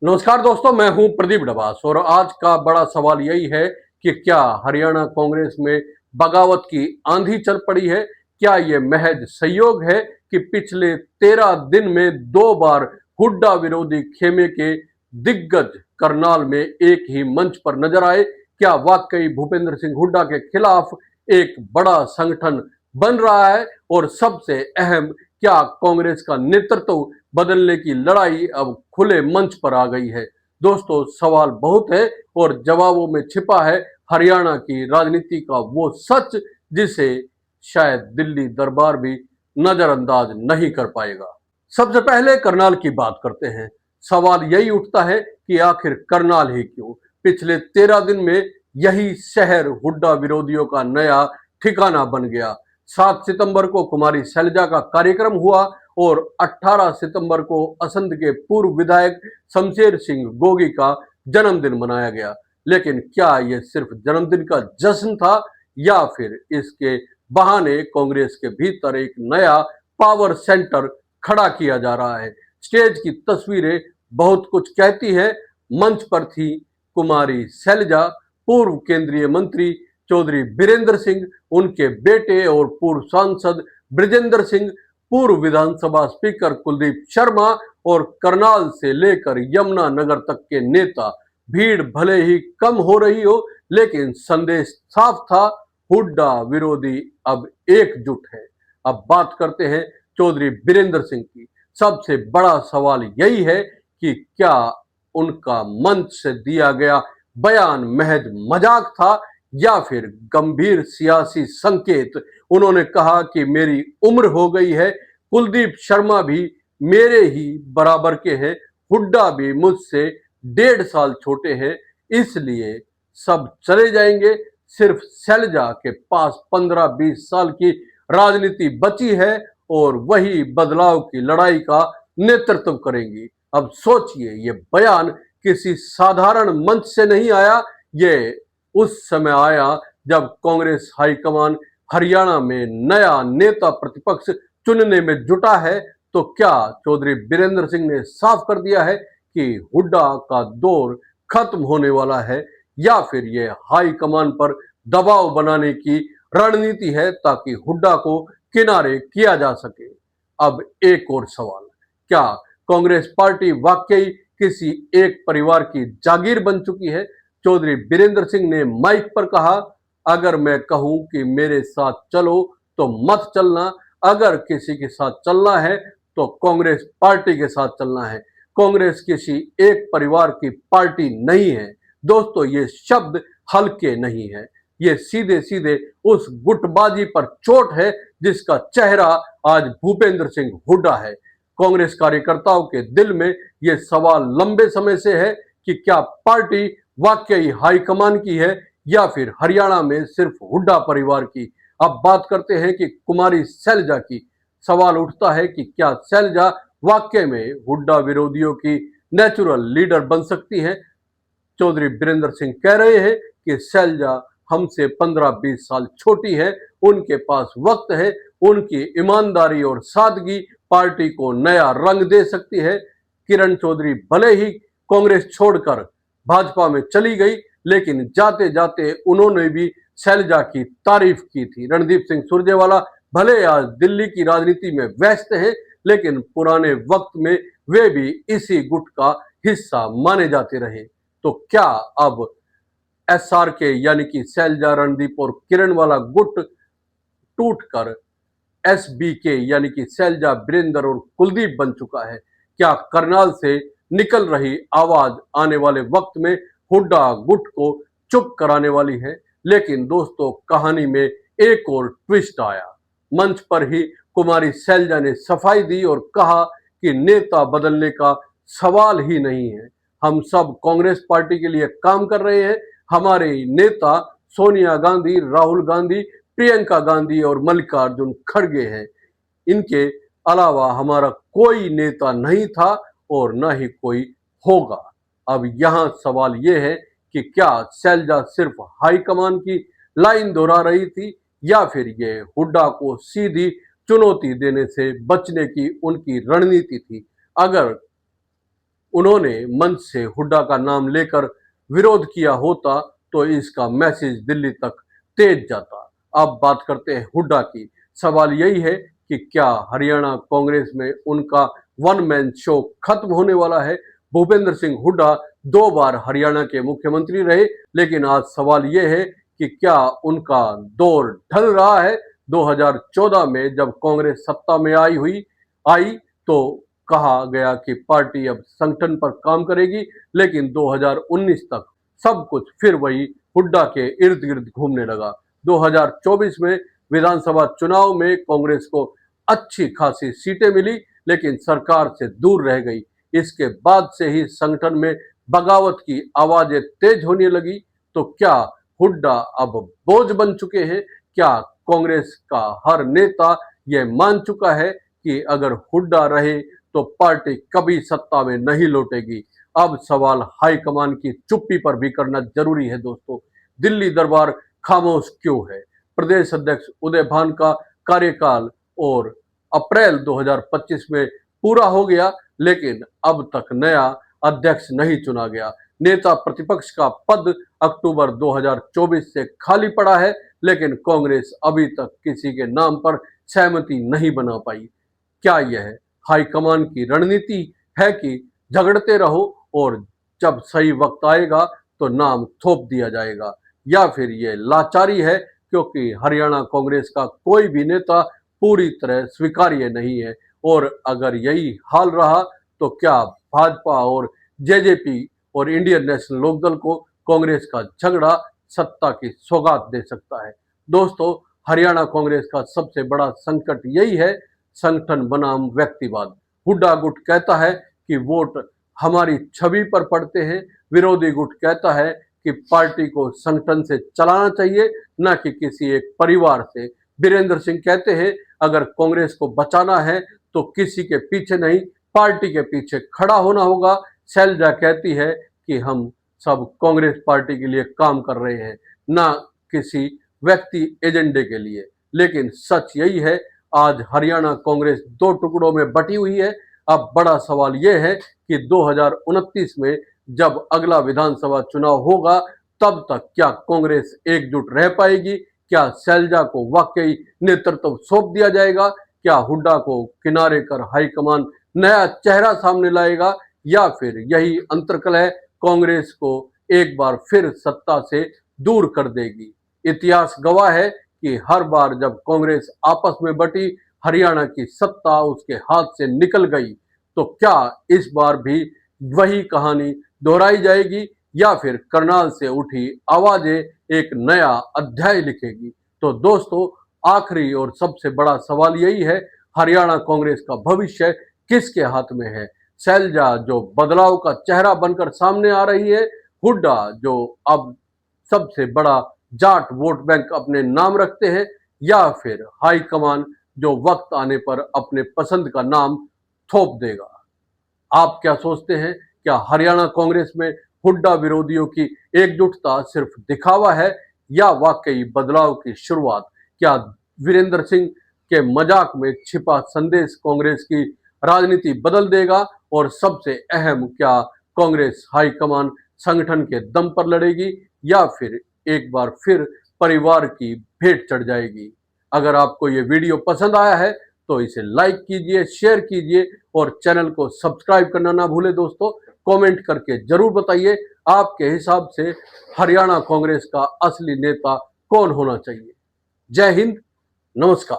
नमस्कार दोस्तों, मैं हूं प्रदीप डबास और आज का बड़ा सवाल यही है कि क्या हरियाणा कांग्रेस में बगावत की आंधी चल पड़ी है। क्या यह महज संयोग है कि पिछले 13 दिन में 2 बार हुड्डा विरोधी खेमे के दिग्गज करनाल में एक ही मंच पर नजर आए। क्या वाकई भूपेंद्र सिंह हुड्डा के खिलाफ एक बड़ा संगठन बन रहा है और सबसे अहम, क्या कांग्रेस का नेतृत्व बदलने की लड़ाई अब खुले मंच पर आ गई है। दोस्तों, सवाल बहुत है और जवाबों में छिपा है हरियाणा की राजनीति का वो सच जिसे शायद दिल्ली दरबार भी नजरअंदाज नहीं कर पाएगा। सबसे पहले करनाल की बात करते हैं। सवाल यही उठता है कि आखिर करनाल ही क्यों। पिछले 13 दिन में यही शहर हुड्डा विरोधियों का नया ठिकाना बन गया। 7 सितंबर को कुमारी शैलजा का कार्यक्रम हुआ और 18 सितंबर को असंध के पूर्व विधायक शमशेर सिंह गोगी का जन्मदिन मनाया गया। लेकिन क्या यह सिर्फ जन्मदिन का जश्न था या फिर इसके बहाने कांग्रेस के भीतर एक नया पावर सेंटर खड़ा किया जा रहा है। स्टेज की तस्वीरें बहुत कुछ कहती है। मंच पर थी कुमारी शैलजा, पूर्व केंद्रीय मंत्री चौधरी बीरेंद्र सिंह, उनके बेटे और पूर्व सांसद ब्रिजेंद्र सिंह, पूर्व विधानसभा स्पीकर कुलदीप शर्मा और करनाल से लेकर यमुनानगर तक के नेता। भीड़ भले ही कम हो रही हो, लेकिन संदेश साफ था, हुड्डा विरोधी अब एकजुट है। अब बात करते हैं चौधरी बीरेंद्र सिंह की। सबसे बड़ा सवाल यही है कि क्या उनका मंच से दिया गया बयान महज मजाक था या फिर गंभीर सियासी संकेत। उन्होंने कहा कि मेरी उम्र हो गई है, कुलदीप शर्मा भी मेरे ही बराबर के हैं, हुड्डा भी मुझसे 1.5 साल छोटे हैं, इसलिए सब चले जाएंगे। सिर्फ शैलजा के पास 15-20 साल की राजनीति बची है और वही बदलाव की लड़ाई का नेतृत्व करेंगी। अब सोचिए, ये बयान किसी साधारण मंच से नहीं आया, ये उस समय आया जब कांग्रेस हाईकमान हरियाणा में नया नेता प्रतिपक्ष चुनने में जुटा है। तो क्या चौधरी बीरेंद्र सिंह ने साफ कर दिया है कि हुड्डा का दौर खत्म होने वाला है या फिर यह हाईकमान पर दबाव बनाने की रणनीति है ताकि हुड्डा को किनारे किया जा सके। अब एक और सवाल, क्या कांग्रेस पार्टी वाकई किसी एक परिवार की जागीर बन चुकी है। चौधरी बीरेंद्र सिंह ने माइक पर कहा, अगर मैं कहूं कि मेरे साथ चलो तो मत चलना, अगर किसी के साथ चलना है तो कांग्रेस पार्टी के साथ चलना है। कांग्रेस किसी एक परिवार की पार्टी नहीं है। दोस्तों, ये शब्द हल्के नहीं है, ये सीधे सीधे उस गुटबाजी पर चोट है जिसका चेहरा आज भूपेंद्र सिंह हुड्डा है। कांग्रेस कार्यकर्ताओं के दिल में यह सवाल लंबे समय से है कि क्या पार्टी वाकई हाईकमान की है या फिर हरियाणा में सिर्फ हुड्डा परिवार की। अब बात करते हैं कि कुमारी शैलजा की। सवाल उठता है कि क्या शैलजा वाकई में हुड्डा विरोधियों की नेचुरल लीडर बन सकती है। चौधरी बीरेंद्र सिंह कह रहे हैं कि शैलजा हमसे 15-20 साल छोटी है, उनके पास वक्त है, उनकी ईमानदारी और सादगी पार्टी को नया रंग दे सकती है। किरण चौधरी भले ही कांग्रेस छोड़कर भाजपा में चली गई, लेकिन जाते जाते उन्होंने भी शैलजा की तारीफ की थी। रणदीप सिंह सुरजेवाला भले आज दिल्ली की राजनीति में व्यस्त हैं, लेकिन पुराने वक्त में वे भी इसी गुट का हिस्सा माने जाते रहे। तो क्या अब SRK यानी कि शैलजा, रणदीप और किरण वाला गुट टूटकर SBK यानी कि शैलजा, बीरेंद्र और कुलदीप बन चुका है। क्या करनाल से निकल रही आवाज आने वाले वक्त में हुड्डा गुट को चुप कराने वाली है। लेकिन दोस्तों, कहानी में एक और ट्विस्ट आया। मंच पर ही कुमारी शैलजा ने सफाई दी और कहा कि नेता बदलने का सवाल ही नहीं है, हम सब कांग्रेस पार्टी के लिए काम कर रहे हैं। हमारे नेता सोनिया गांधी, राहुल गांधी, प्रियंका गांधी और मल्लिकार्जुन खड़गे हैं, इनके अलावा हमारा कोई नेता नहीं था और न ही कोई होगा। अब यहां सवाल यह है कि क्या शैलजा सिर्फ हाईकमान की लाइन दोहरा रही थी या फिर ये हुड्डा को सीधी चुनौती देने से बचने की उनकी रणनीति थी। अगर उन्होंने मंच से हुड्डा का नाम लेकर विरोध किया होता तो इसका मैसेज दिल्ली तक तेज जाता। अब बात करते हैं हुड्डा की। सवाल यही है कि क्या हरियाणा कांग्रेस में उनका वन मैन शो खत्म होने वाला है। भूपेंद्र सिंह हुड्डा 2 बार हरियाणा के मुख्यमंत्री रहे, लेकिन आज सवाल यह है कि क्या उनका दौर ढल रहा है। 2014 में जब कांग्रेस सत्ता में आई तो कहा गया कि पार्टी अब संगठन पर काम करेगी, लेकिन 2019 तक सब कुछ फिर वही हुड्डा के इर्द गिर्द घूमने लगा। 2024 में विधानसभा चुनाव में कांग्रेस को अच्छी खासी सीटें मिली, लेकिन सरकार से दूर रह गई। इसके बाद से ही संगठन में बगावत की आवाजें तेज होने लगी। तो क्या हुड्डा अब बोझ बन चुके हैं? क्या कांग्रेस का हर नेता यह मान चुका है कि अगर हुड्डा रहे तो पार्टी कभी सत्ता में नहीं लौटेगी? अब सवाल हाईकमान की चुप्पी पर भी करना जरूरी है दोस्तों। दिल्ली दरबार खामोश क्यों है? प्रदेश अध्यक्ष उदय भान का कार्यकाल और अप्रैल 2025 में पूरा हो गया, लेकिन अब तक नया अध्यक्ष नहीं चुना गया। नेता प्रतिपक्ष का पद अक्टूबर 2024 से खाली पड़ा है, लेकिन कांग्रेस अभी तक किसी के नाम पर सहमति नहीं बना पाई। क्या यह हाईकमान की रणनीति है कि झगड़ते रहो और जब सही वक्त आएगा तो नाम थोप दिया जाएगा, या फिर यह लाचारी है क्योंकि हरियाणा कांग्रेस का कोई भी नेता पूरी तरह स्वीकार्य नहीं है? और अगर यही हाल रहा तो क्या भाजपा और जेजेपी और इंडियन नेशनल लोकदल को कांग्रेस का झगड़ा सत्ता की सौगात दे सकता है? दोस्तों, हरियाणा कांग्रेस का सबसे बड़ा संकट यही है, संगठन बनाम व्यक्तिवाद। हुड्डा गुट कहता है कि वोट हमारी छवि पर पड़ते हैं, विरोधी गुट कहता है कि पार्टी को संगठन से चलाना चाहिए, न कि किसी एक परिवार से। वीरेंद्र सिंह कहते हैं अगर कांग्रेस को बचाना है तो किसी के पीछे नहीं, पार्टी के पीछे खड़ा होना होगा। शैलजा कहती है कि हम सब कांग्रेस पार्टी के लिए काम कर रहे हैं, ना किसी व्यक्ति एजेंडे के लिए। लेकिन सच यही है, आज हरियाणा कांग्रेस 2 टुकड़ों में बटी हुई है। अब बड़ा सवाल यह है कि 2029 में जब अगला विधानसभा चुनाव होगा, तब तक क्या कांग्रेस एकजुट रह पाएगी? क्या शैलजा को वाकई नेतृत्व सौंप दिया जाएगा? क्या हुड्डा को किनारे कर हाईकमान नया चेहरा सामने लाएगा, या फिर यही अंतर्कलह कांग्रेस को एक बार फिर सत्ता से दूर कर देगी? इतिहास गवाह है कि हर बार जब कांग्रेस आपस में बटी, हरियाणा की सत्ता उसके हाथ से निकल गई। तो क्या इस बार भी वही कहानी दोहराई जाएगी, या फिर करनाल से उठी आवाजें एक नया अध्याय लिखेगी? तो दोस्तों, आखिरी और सबसे बड़ा सवाल यही है, हरियाणा कांग्रेस का भविष्य किसके हाथ में है? शैलजा जो बदलाव का चेहरा बनकर सामने आ रही है, हुड्डा जो अब सबसे बड़ा जाट वोट बैंक अपने नाम रखते हैं, या फिर हाईकमान जो वक्त आने पर अपने पसंद का नाम थोप देगा? आप क्या सोचते हैं? क्या हरियाणा कांग्रेस में हुड्डा विरोधियों की एकजुटता सिर्फ दिखावा है, या वाकई बदलाव की शुरुआत? क्या वीरेंद्र सिंह के मजाक में छिपा संदेश कांग्रेस की राजनीति बदल देगा? और सबसे अहम, क्या कांग्रेस हाईकमान संगठन के दम पर लड़ेगी, या फिर एक बार फिर परिवार की भेंट चढ़ जाएगी? अगर आपको ये वीडियो पसंद आया है तो इसे लाइक कीजिए, शेयर कीजिए और चैनल को सब्सक्राइब करना ना भूले दोस्तों। कमेंट करके जरूर बताइए आपके हिसाब से हरियाणा कांग्रेस का असली नेता कौन होना चाहिए। जय हिंद, नमस्कार।